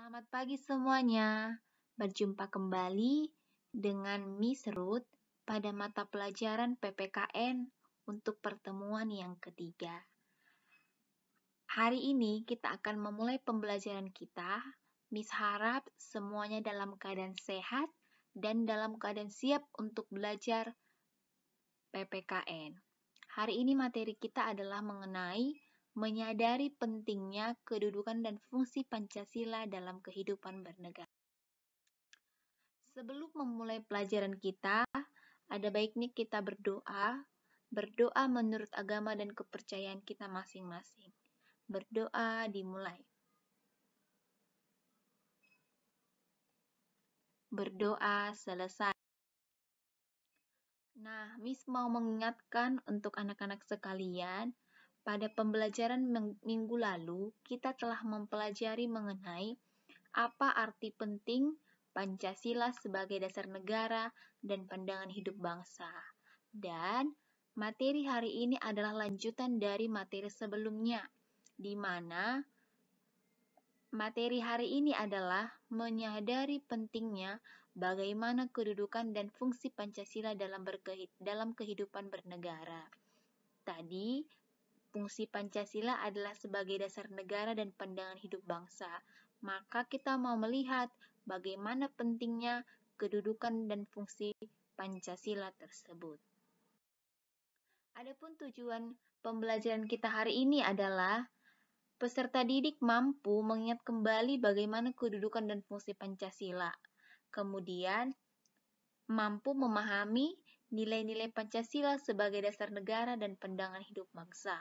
Selamat pagi semuanya. Berjumpa kembali dengan Miss Ruth pada mata pelajaran PPKN untuk pertemuan yang ketiga. Hari ini kita akan memulai pembelajaran kita. Miss harap semuanya dalam keadaan sehat dan dalam keadaan siap untuk belajar PPKN. Hari ini materi kita adalah mengenai menyadari pentingnya kedudukan dan fungsi Pancasila dalam kehidupan bernegara. Sebelum memulai pelajaran kita, ada baiknya kita berdoa. Berdoa menurut agama dan kepercayaan kita masing-masing. Berdoa dimulai. Berdoa selesai. Nah, Miss mau mengingatkan untuk anak-anak sekalian, pada pembelajaran minggu lalu, kita telah mempelajari mengenai apa arti penting Pancasila sebagai dasar negara dan pandangan hidup bangsa. Dan materi hari ini adalah lanjutan dari materi sebelumnya, di mana materi hari ini adalah menyadari pentingnya bagaimana kedudukan dan fungsi Pancasila dalam kehidupan bernegara. Tadi, fungsi Pancasila adalah sebagai dasar negara dan pandangan hidup bangsa. Maka kita mau melihat bagaimana pentingnya kedudukan dan fungsi Pancasila tersebut. Adapun tujuan pembelajaran kita hari ini adalah peserta didik mampu mengingat kembali bagaimana kedudukan dan fungsi Pancasila. Kemudian, mampu memahami nilai-nilai Pancasila sebagai dasar negara dan pandangan hidup bangsa.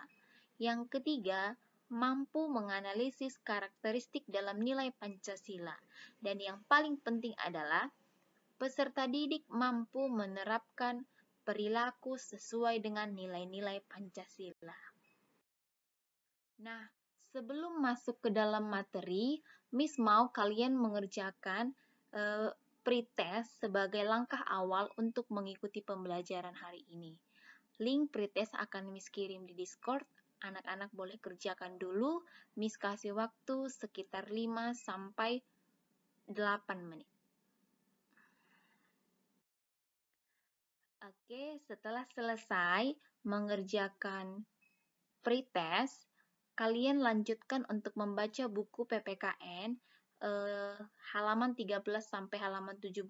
Yang ketiga, mampu menganalisis karakteristik dalam nilai Pancasila. Dan yang paling penting adalah peserta didik mampu menerapkan perilaku sesuai dengan nilai-nilai Pancasila. Nah, sebelum masuk ke dalam materi, Miss mau kalian mengerjakan pretest sebagai langkah awal untuk mengikuti pembelajaran hari ini. Link pretest akan Miss kirim di Discord. Anak-anak boleh kerjakan dulu. Miss kasih waktu sekitar 5 sampai 8 menit. Oke, setelah selesai mengerjakan pretest, kalian lanjutkan untuk membaca buku PPKN halaman 13 sampai halaman 17.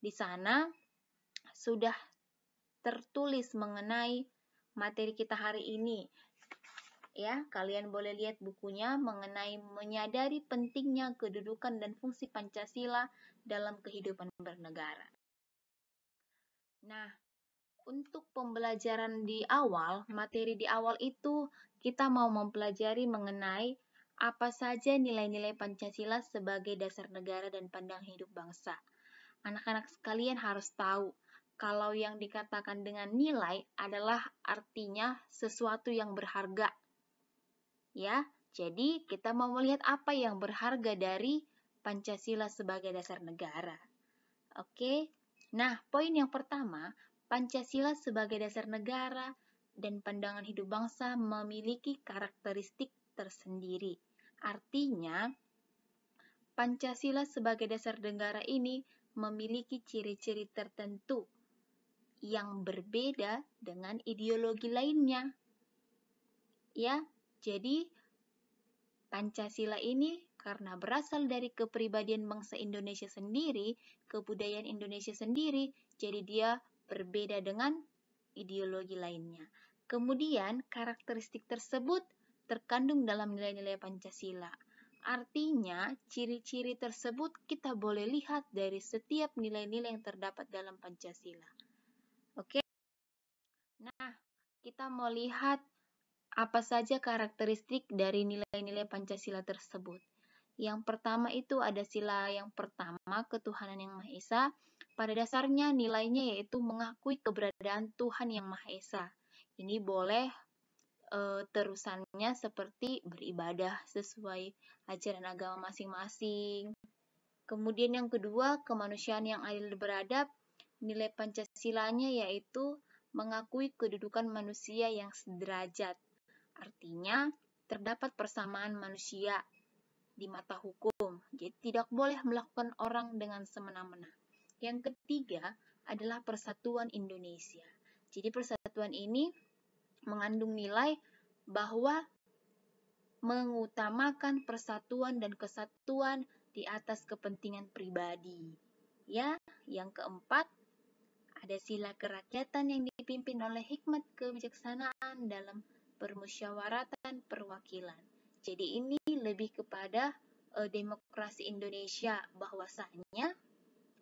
Di sana sudah tertulis mengenai materi kita hari ini. Ya, kalian boleh lihat bukunya mengenai menyadari pentingnya kedudukan dan fungsi Pancasila dalam kehidupan bernegara. Nah, untuk pembelajaran di awal, materi di awal itu kita mau mempelajari mengenai apa saja nilai-nilai Pancasila sebagai dasar negara dan pandangan hidup bangsa. Anak-anak sekalian harus tahu kalau yang dikatakan dengan nilai adalah artinya sesuatu yang berharga. Ya, jadi kita mau melihat apa yang berharga dari Pancasila sebagai dasar negara. Oke. Nah, poin yang pertama, Pancasila sebagai dasar negara dan pandangan hidup bangsa memiliki karakteristik tersendiri. Artinya, Pancasila sebagai dasar negara ini memiliki ciri-ciri tertentu yang berbeda dengan ideologi lainnya. Ya, jadi Pancasila ini karena berasal dari kepribadian bangsa Indonesia sendiri, kebudayaan Indonesia sendiri, jadi dia berbeda dengan ideologi lainnya. Kemudian, karakteristik tersebut terkandung dalam nilai-nilai Pancasila. Artinya, ciri-ciri tersebut kita boleh lihat dari setiap nilai-nilai yang terdapat dalam Pancasila. Oke? Nah, kita mau lihat apa saja karakteristik dari nilai-nilai Pancasila tersebut. Yang pertama itu ada sila yang pertama, ketuhanan yang Maha Esa. Pada dasarnya nilainya yaitu mengakui keberadaan Tuhan yang Maha Esa. Ini boleh terusannya seperti beribadah sesuai ajaran agama masing-masing. Kemudian yang kedua, kemanusiaan yang adil beradab. Nilai Pancasilanya yaitu mengakui kedudukan manusia yang sederajat. Artinya, terdapat persamaan manusia. di mata hukum. Jadi tidak boleh melakukan orang dengan semena-mena. Yang ketiga adalah Persatuan Indonesia. Jadi persatuan ini mengandung nilai bahwa mengutamakan persatuan dan kesatuan di atas kepentingan pribadi. Ya, yang keempat ada sila kerakyatan yang dipimpin oleh hikmat kebijaksanaan dalam permusyawaratan perwakilan. Jadi ini lebih kepada demokrasi Indonesia, bahwasanya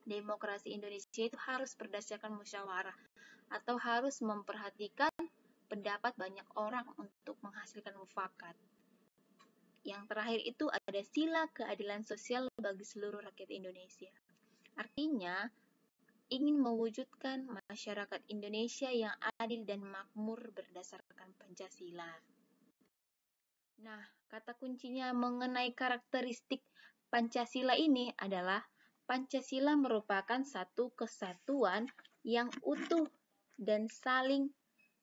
demokrasi Indonesia itu harus berdasarkan musyawarah atau harus memperhatikan pendapat banyak orang untuk menghasilkan mufakat. Yang terakhir itu ada sila keadilan sosial bagi seluruh rakyat Indonesia. Artinya, ingin mewujudkan masyarakat Indonesia yang adil dan makmur berdasarkan Pancasila. Nah, kata kuncinya mengenai karakteristik Pancasila ini adalah Pancasila merupakan satu kesatuan yang utuh dan saling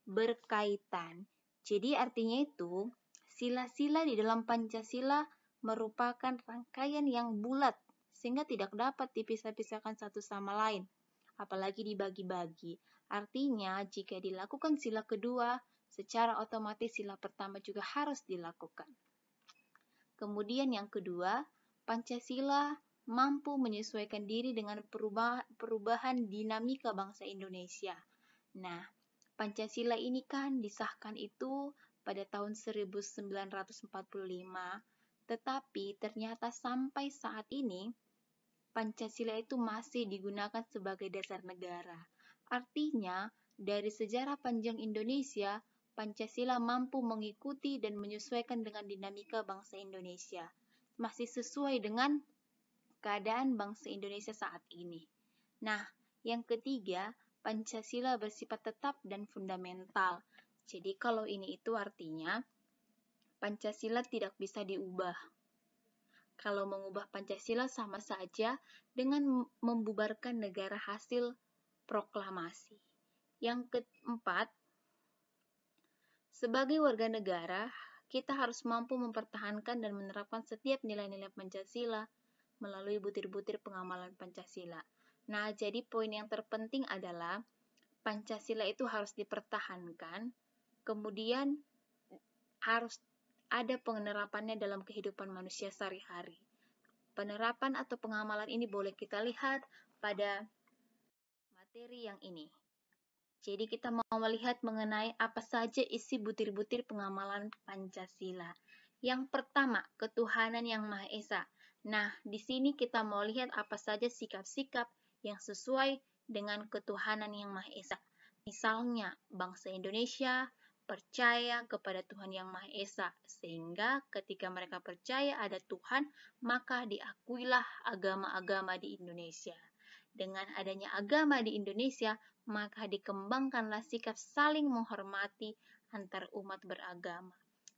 berkaitan. Jadi artinya itu, sila-sila di dalam Pancasila merupakan rangkaian yang bulat, sehingga tidak dapat dipisah-pisahkan satu sama lain, apalagi dibagi-bagi. Artinya, jika dilakukan sila kedua, secara otomatis sila pertama juga harus dilakukan. Kemudian yang kedua, Pancasila mampu menyesuaikan diri dengan perubahan dinamika bangsa Indonesia. Nah, Pancasila ini kan disahkan itu pada tahun 1945, tetapi ternyata sampai saat ini Pancasila itu masih digunakan sebagai dasar negara. Artinya, dari sejarah panjang Indonesia, Pancasila mampu mengikuti dan menyesuaikan dengan dinamika bangsa Indonesia. Masih sesuai dengan keadaan bangsa Indonesia saat ini. Nah, yang ketiga, Pancasila bersifat tetap dan fundamental. Jadi kalau ini itu artinya Pancasila tidak bisa diubah. Kalau mengubah Pancasila sama saja dengan membubarkan negara hasil proklamasi. Yang keempat, sebagai warga negara, kita harus mampu mempertahankan dan menerapkan setiap nilai-nilai Pancasila melalui butir-butir pengamalan Pancasila. Nah, jadi poin yang terpenting adalah Pancasila itu harus dipertahankan, kemudian harus ada penerapannya dalam kehidupan manusia sehari-hari. Penerapan atau pengamalan ini boleh kita lihat pada materi yang ini. Jadi kita mau melihat mengenai apa saja isi butir-butir pengamalan Pancasila. Yang pertama, ketuhanan yang Maha Esa. Nah, di sini kita mau lihat apa saja sikap-sikap yang sesuai dengan ketuhanan yang Maha Esa. Misalnya, bangsa Indonesia percaya kepada Tuhan yang Maha Esa, sehingga ketika mereka percaya ada Tuhan, maka diakuilah agama-agama di Indonesia. Dengan adanya agama di Indonesia, maka dikembangkanlah sikap saling menghormati antar umat beragama,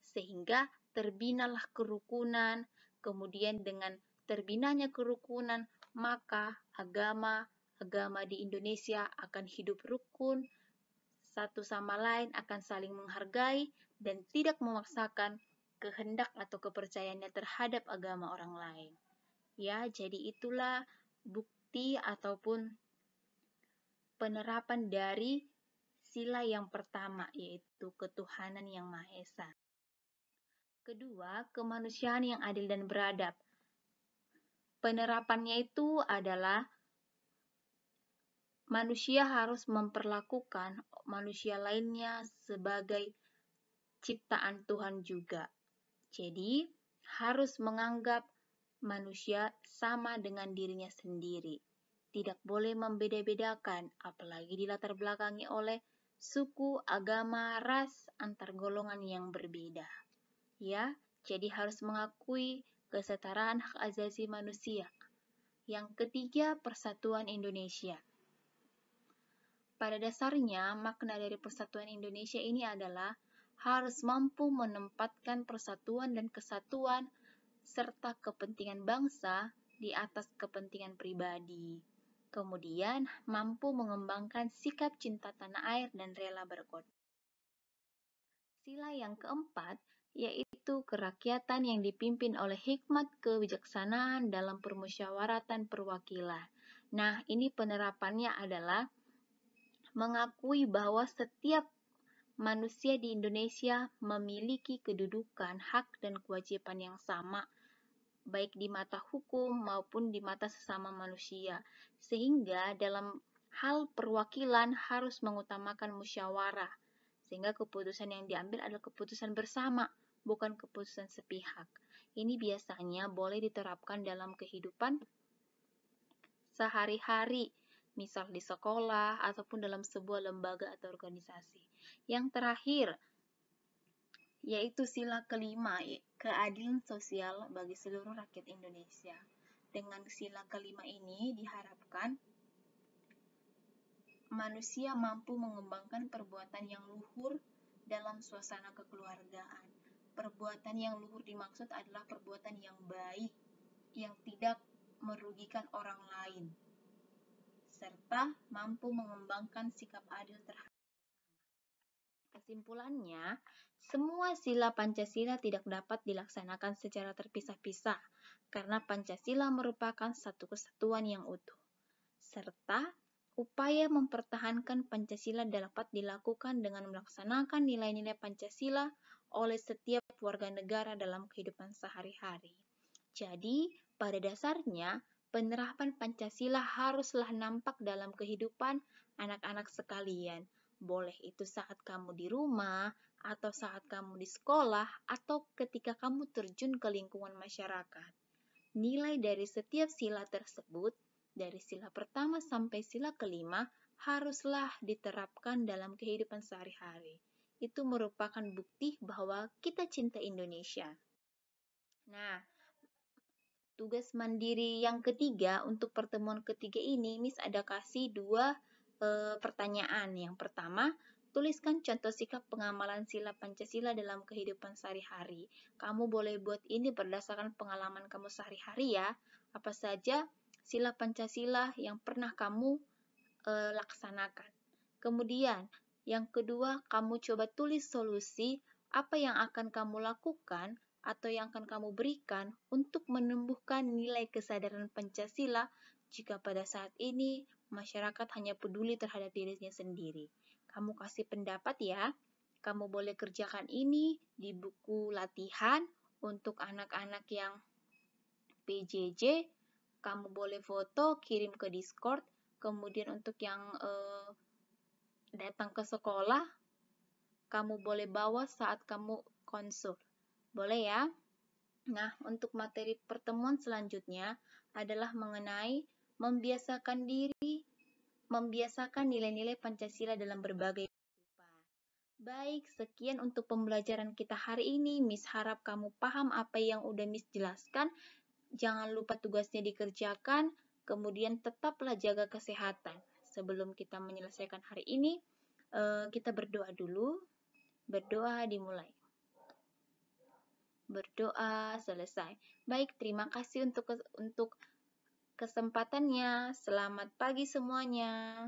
sehingga terbinalah kerukunan. Kemudian dengan terbinanya kerukunan, maka agama di Indonesia akan hidup rukun, satu sama lain akan saling menghargai dan tidak memaksakan kehendak atau kepercayaannya terhadap agama orang lain. Ya, jadi itulah bukti ataupun penerapan dari sila yang pertama, yaitu ketuhanan yang Maha Esa. Kedua, kemanusiaan yang adil dan beradab. Penerapannya itu adalah manusia harus memperlakukan manusia lainnya sebagai ciptaan Tuhan juga. Jadi, harus menganggap manusia sama dengan dirinya sendiri. Tidak boleh membeda-bedakan, apalagi dilatar belakangi oleh suku, agama, ras, antar golongan yang berbeda. Ya, jadi harus mengakui kesetaraan hak asasi manusia. Yang ketiga, persatuan Indonesia. Pada dasarnya, makna dari persatuan Indonesia ini adalah harus mampu menempatkan persatuan dan kesatuan serta kepentingan bangsa di atas kepentingan pribadi. Kemudian, mampu mengembangkan sikap cinta tanah air dan rela berkorban. Sila yang keempat, yaitu kerakyatan yang dipimpin oleh hikmat kebijaksanaan dalam permusyawaratan perwakilan. Nah, ini penerapannya adalah mengakui bahwa setiap manusia di Indonesia memiliki kedudukan, hak, dan kewajiban yang sama, baik di mata hukum maupun di mata sesama manusia. Sehingga dalam hal perwakilan harus mengutamakan musyawarah, sehingga keputusan yang diambil adalah keputusan bersama, bukan keputusan sepihak. Ini biasanya boleh diterapkan dalam kehidupan sehari-hari, misal di sekolah ataupun dalam sebuah lembaga atau organisasi. Yang terakhir, yaitu sila kelima, keadilan sosial bagi seluruh rakyat Indonesia. Dengan sila kelima ini diharapkan manusia mampu mengembangkan perbuatan yang luhur dalam suasana kekeluargaan. Perbuatan yang luhur dimaksud adalah perbuatan yang baik, yang tidak merugikan orang lain, serta mampu mengembangkan sikap adil terhadap. Kesimpulannya, semua sila Pancasila tidak dapat dilaksanakan secara terpisah-pisah, karena Pancasila merupakan satu kesatuan yang utuh. Serta, upaya mempertahankan Pancasila dapat dilakukan dengan melaksanakan nilai-nilai Pancasila oleh setiap warga negara dalam kehidupan sehari-hari. Jadi, pada dasarnya, penerapan Pancasila haruslah nampak dalam kehidupan anak-anak sekalian. Boleh itu saat kamu di rumah, atau saat kamu di sekolah, atau ketika kamu terjun ke lingkungan masyarakat. Nilai dari setiap sila tersebut, dari sila pertama sampai sila kelima, haruslah diterapkan dalam kehidupan sehari-hari. Itu merupakan bukti bahwa kita cinta Indonesia. Nah, tugas mandiri yang ketiga untuk pertemuan ketiga ini, Miss ada kasih dua pertanyaan. Yang pertama, tuliskan contoh sikap pengamalan sila Pancasila dalam kehidupan sehari-hari. Kamu boleh buat ini berdasarkan pengalaman kamu sehari-hari ya. Apa saja sila Pancasila yang pernah kamu laksanakan. Kemudian, yang kedua, kamu coba tulis solusi apa yang akan kamu lakukan atau yang akan kamu berikan untuk menumbuhkan nilai kesadaran Pancasila jika pada saat ini masyarakat hanya peduli terhadap dirinya sendiri. Kamu kasih pendapat ya. Kamu boleh kerjakan ini di buku latihan untuk anak-anak yang PJJ. Kamu boleh foto, kirim ke Discord. Kemudian untuk yang datang ke sekolah, kamu boleh bawa saat kamu konsul. Boleh ya? Nah, untuk materi pertemuan selanjutnya adalah mengenai membiasakan diri, membiasakan nilai-nilai Pancasila dalam berbagai kehidupan. Baik, sekian untuk pembelajaran kita hari ini. Miss harap kamu paham apa yang udah Miss jelaskan. Jangan lupa tugasnya dikerjakan, kemudian tetaplah jaga kesehatan. Sebelum kita menyelesaikan hari ini, kita berdoa dulu. Berdoa dimulai. Berdoa selesai. Baik, terima kasih untuk kesempatannya. Selamat pagi semuanya.